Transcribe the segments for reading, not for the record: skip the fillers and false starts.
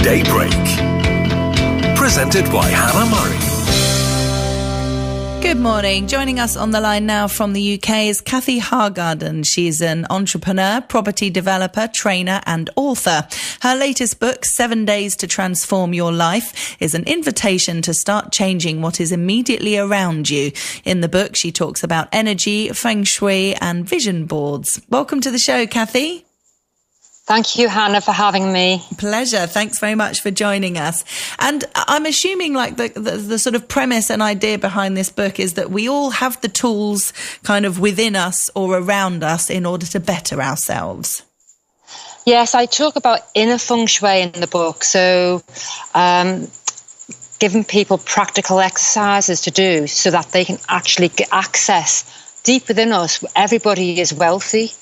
Daybreak. Presented by Hannah Murray. Good morning. Joining us on the line now from the UK is Cathi Hargaden. She's an entrepreneur, property developer, trainer and author. Her latest book, 7 Days to Transform Your Life, is an invitation to start changing what is immediately around you. In the book, she talks about energy, Feng Shui and vision boards. Welcome to the show, Cathi. Thank you, Hannah, for having me. Pleasure. Thanks very much for joining us. And I'm assuming like the sort of premise and idea behind this book is that we all have the tools kind of within us or around us in order to better ourselves. Yes, I talk about inner Feng Shui in the book. So giving people practical exercises to do so that they can actually get access deep within us. Everybody is wealthy.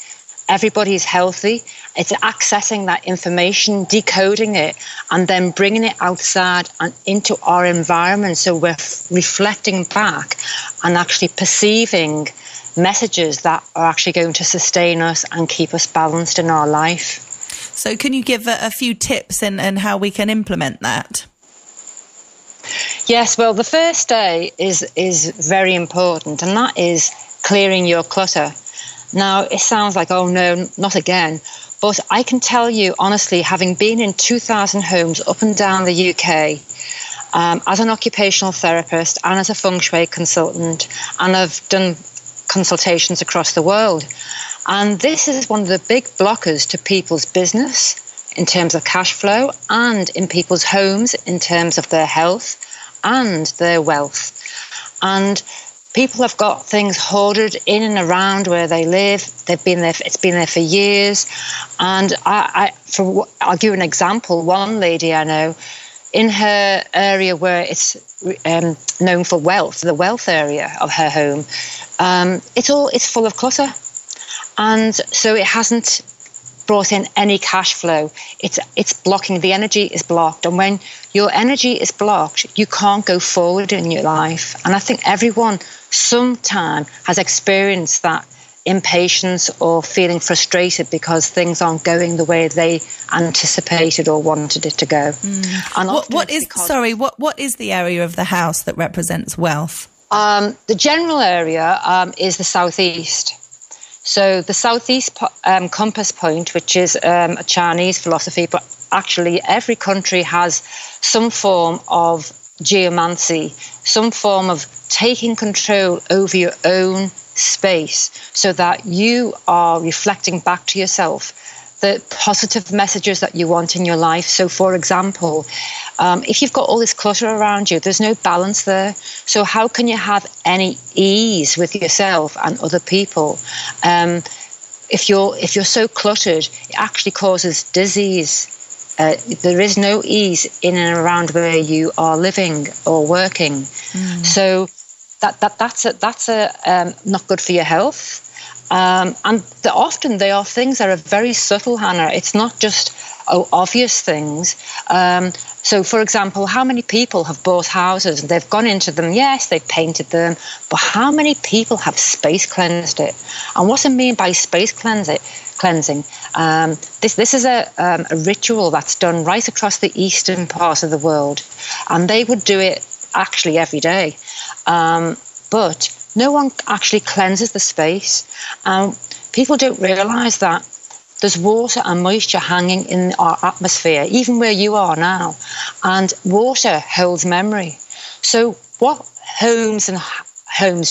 Everybody is healthy. It's accessing that information, decoding it, and then bringing it outside and into our environment. So we're reflecting back and actually perceiving messages that are actually going to sustain us and keep us balanced in our life. So can you give a few tips and how we can implement that? Yes, well, the first day is very important, and that is clearing your clutter. Now, it sounds like, oh no, not again. But I can tell you, honestly, having been in 2,000 homes up and down the UK, as an occupational therapist and as a Feng Shui consultant, and I've done consultations across the world. And this is one of the big blockers to people's business in terms of cash flow and in people's homes in terms of their health and their wealth. And people have got things hoarded in and around where they live. They've been there. It's been there for years. And I'll give an example. One lady I know, in her area where it's known for wealth, the wealth area of her home, it's full of clutter, and so it hasn't brought in any cash flow. It's blocking. The energy is blocked, and when your energy is blocked, you can't go forward in your life. And I think everyone sometime has experienced that impatience or feeling frustrated because things aren't going the way they anticipated or wanted it to go. And what is the area of the house that represents wealth? The general area is the southeast. So the southeast compass point, which is a Chinese philosophy, but actually every country has some form of geomancy, some form of taking control over your own space so that you are reflecting back to yourself the positive messages that you want in your life. So, for example, if you've got all this clutter around you, there's no balance there. So how can you have any ease with yourself and other people? If you're so cluttered, it actually causes disease. There is no ease in and around where you are living or working. So that's not good for your health. And often they are things that are very subtle, Hannah. It's not just obvious things. So, for example, how many people have bought houses and they've gone into them? Yes, they've painted them, but how many people have space cleansed it? And what I mean by space cleansing, this is a ritual that's done right across the eastern part of the world, and they would do it actually every day. But no one actually cleanses the space. People don't realise that there's water and moisture hanging in our atmosphere, even where you are now. And water holds memory. So what homes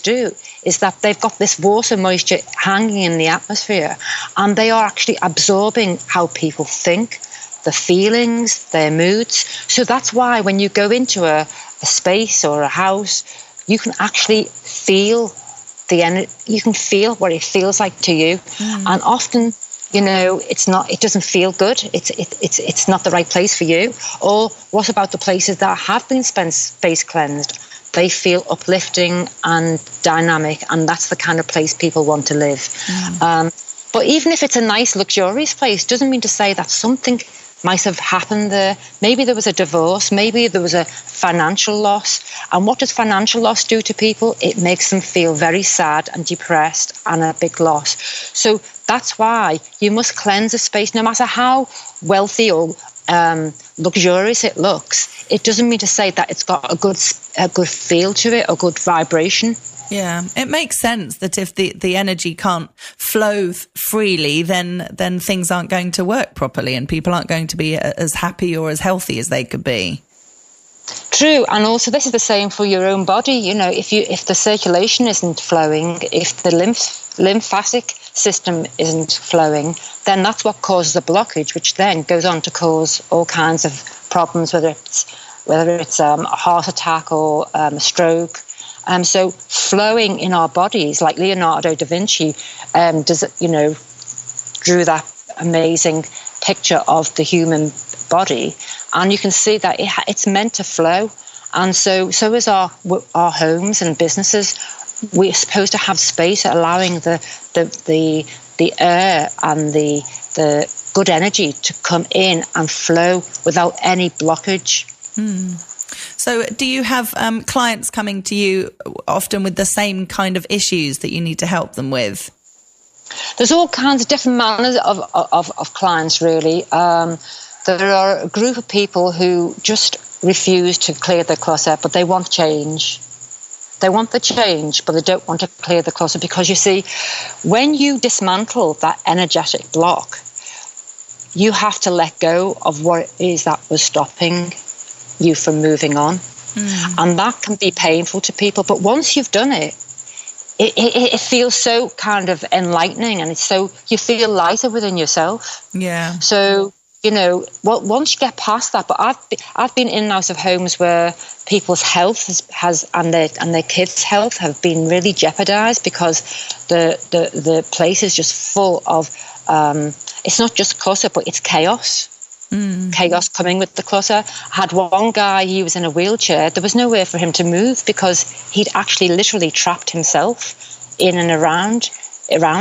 do is that they've got this water moisture hanging in the atmosphere, and they are actually absorbing how people think, the feelings, their moods. So that's why when you go into a space or a house, you can actually feel the energy. You can feel what it feels like to you, and often, it doesn't feel good. It's not the right place for you. Or what about the places that have been space cleansed? They feel uplifting and dynamic, and that's the kind of place people want to live. But even if it's a nice, luxurious place, doesn't mean to say that something might have happened there. Maybe there was a divorce, maybe there was a financial loss. And what does financial loss do to people? It makes them feel very sad and depressed and a big loss. So that's why you must cleanse a space, no matter how wealthy or luxurious it looks, it doesn't mean to say that it's got a good feel to it or good vibration. Yeah, it makes sense that if the energy can't flow freely, then things aren't going to work properly and people aren't going to be as happy or as healthy as they could be. True, and also this is the same for your own body. You know, if the circulation isn't flowing, if the lymphatic system isn't flowing, then that's what causes a blockage, which then goes on to cause all kinds of problems, whether it's a heart attack or a stroke. So flowing in our bodies, like Leonardo da Vinci drew that amazing picture of the human body, and you can see that it's meant to flow. And so is our homes and businesses. We're supposed to have space allowing the air and the good energy to come in and flow without any blockage. So do you have clients coming to you often with the same kind of issues that you need to help them with? There's all kinds of different manners of clients, really. There are a group of people who just refuse to clear their clutter, but they want change. They want the change, but they don't want to clear the clutter, because you see, when you dismantle that energetic block, you have to let go of what it is that was stopping you from moving on. And that can be painful to people, but once you've done it, it feels so kind of enlightening, and you feel lighter within yourself. Yeah. So, once you get past that, but I've been in and out of homes where people's health has and their kids' health have been really jeopardized because the place is just full of it's not just clutter, but it's chaos. Chaos coming with the clutter. I had one guy, he was in a wheelchair. There was nowhere for him to move because he'd actually literally trapped himself in and around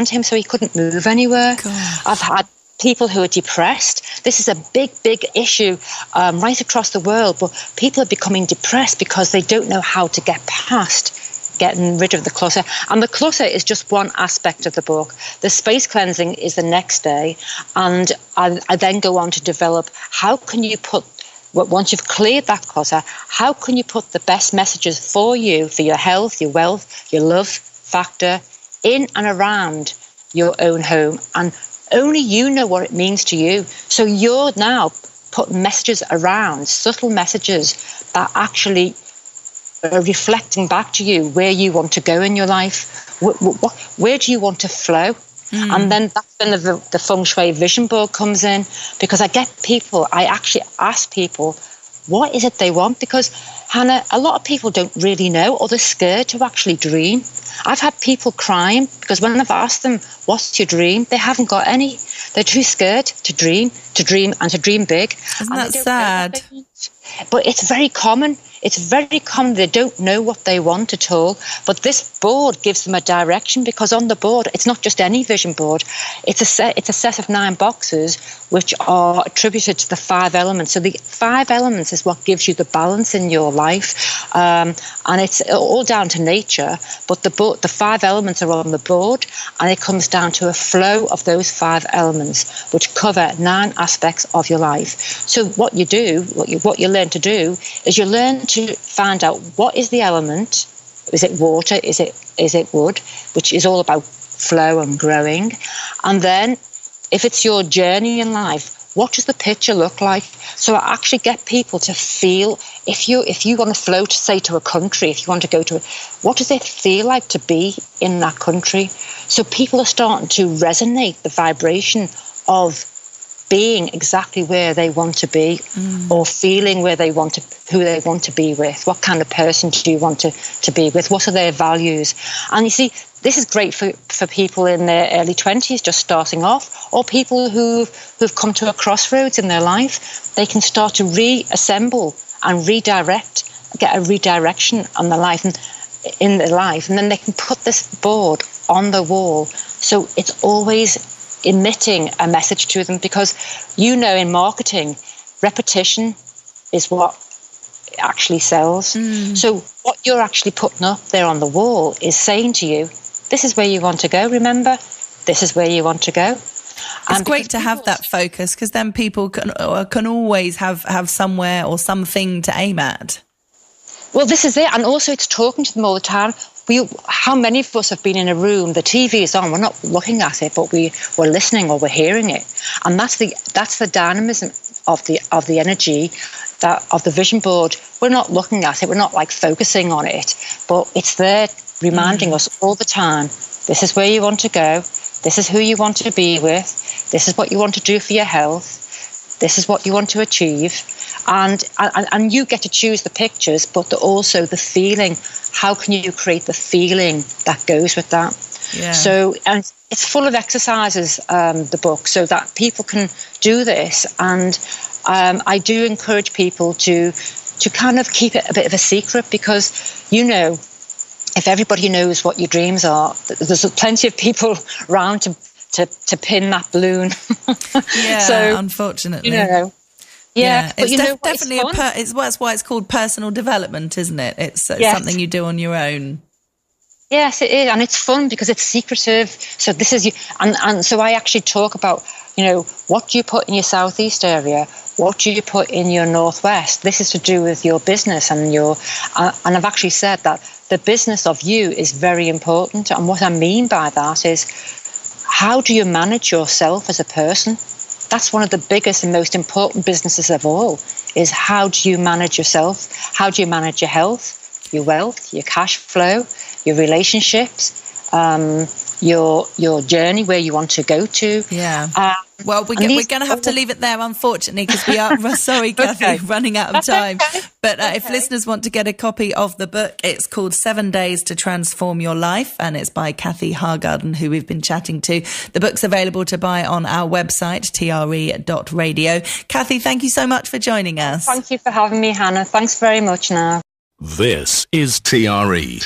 him, so he couldn't move anywhere. God. I've had people who are depressed. This is a big issue right across the world, but people are becoming depressed because they don't know how to get past getting rid of the clutter. And the clutter is just one aspect of the book. The space cleansing is the next day, and I then go on to develop how can you put, once you've cleared that clutter, how can you put the best messages for you, for your health, your wealth, your love factor in and around your own home, and only you know what it means to you. So you're now putting messages around, subtle messages that actually are reflecting back to you where you want to go in your life. Where do you want to flow? And then that's when the Feng Shui vision board comes in, because I actually ask people, what is it they want? Because, Hannah, a lot of people don't really know, or they're scared to actually dream. I've had people crying because when I've asked them, what's your dream? They haven't got any. They're too scared to dream and to dream big. Isn't that sad? But it's very common. It's very common. They don't know what they want at all. But this board gives them a direction, because on the board, it's not just any vision board. It's a set of 9 boxes which are attributed to the 5 elements. So the 5 elements is what gives you the balance in your life. And it's all down to nature. But the 5 elements are on the board, and it comes down to a flow of those 5 elements, which cover 9 aspects of your life. So what you do, what you learn to do, is you learn to find out what is the element. Is it water? Is it wood? Which is all about flow and growing. And then if it's your journey in life, what does the picture look like? So I actually get people to feel, if you want to flow to, say, to a country, if you want to go to it, what does it feel like to be in that country? So people are starting to resonate the vibration of being exactly where they want to be, or feeling who they want to be with. What kind of person do you want to be with? What are their values? And you see, this is great for people in their early 20s just starting off, or people who've come to a crossroads in their life. They can start to reassemble and redirect, get a redirection on their life and in their life, and then they can put this board on the wall. So it's always emitting a message to them, because in marketing, repetition is what actually sells. So what you're actually putting up there on the wall is saying to you, this is where you want to go, remember? This is where you want to go. It's great to have that focus, because then people can always have somewhere or something to aim at. Well, this is it. And also it's talking to them all the time. How many of us have been in a room, the TV is on, we're not looking at it, but we're listening or we're hearing it. And that's the dynamism of the energy of the vision board. We're not looking at it, we're not like focusing on it, but it's there reminding us all the time, this is where you want to go, this is who you want to be with, this is what you want to do for your health, this is what you want to achieve. And you get to choose the pictures, but also the feeling. How can you create the feeling that goes with that? Yeah. So, and it's full of exercises, the book, so that people can do this. And I do encourage people to kind of keep it a bit of a secret, because, if everybody knows what your dreams are, there's plenty of people around to pin that balloon. Yeah, so, unfortunately. Yeah, but it's definitely that's why it's called personal development, isn't it? It's something you do on your own. Yes, it is, and it's fun because it's secretive. So this is and so I actually talk about, what do you put in your southeast area? What do you put in your northwest? This is to do with your business and and I've actually said that the business of you is very important. And what I mean by that is, how do you manage yourself as a person? That's one of the biggest and most important businesses of all, is how do you manage yourself? How do you manage your health, your wealth, your cash flow, your relationships, your journey, where you want to go to? Yeah. Well, we're going to have to leave it there, unfortunately, because we are, sorry, Cathi, running out of time. Okay. But if listeners want to get a copy of the book, it's called 7 Days to Transform Your Life, and it's by Cathi Hargaden, who we've been chatting to. The book's available to buy on our website, tre.radio. Cathi, thank you so much for joining us. Thank you for having me, Hannah. Thanks very much now. This is TRE.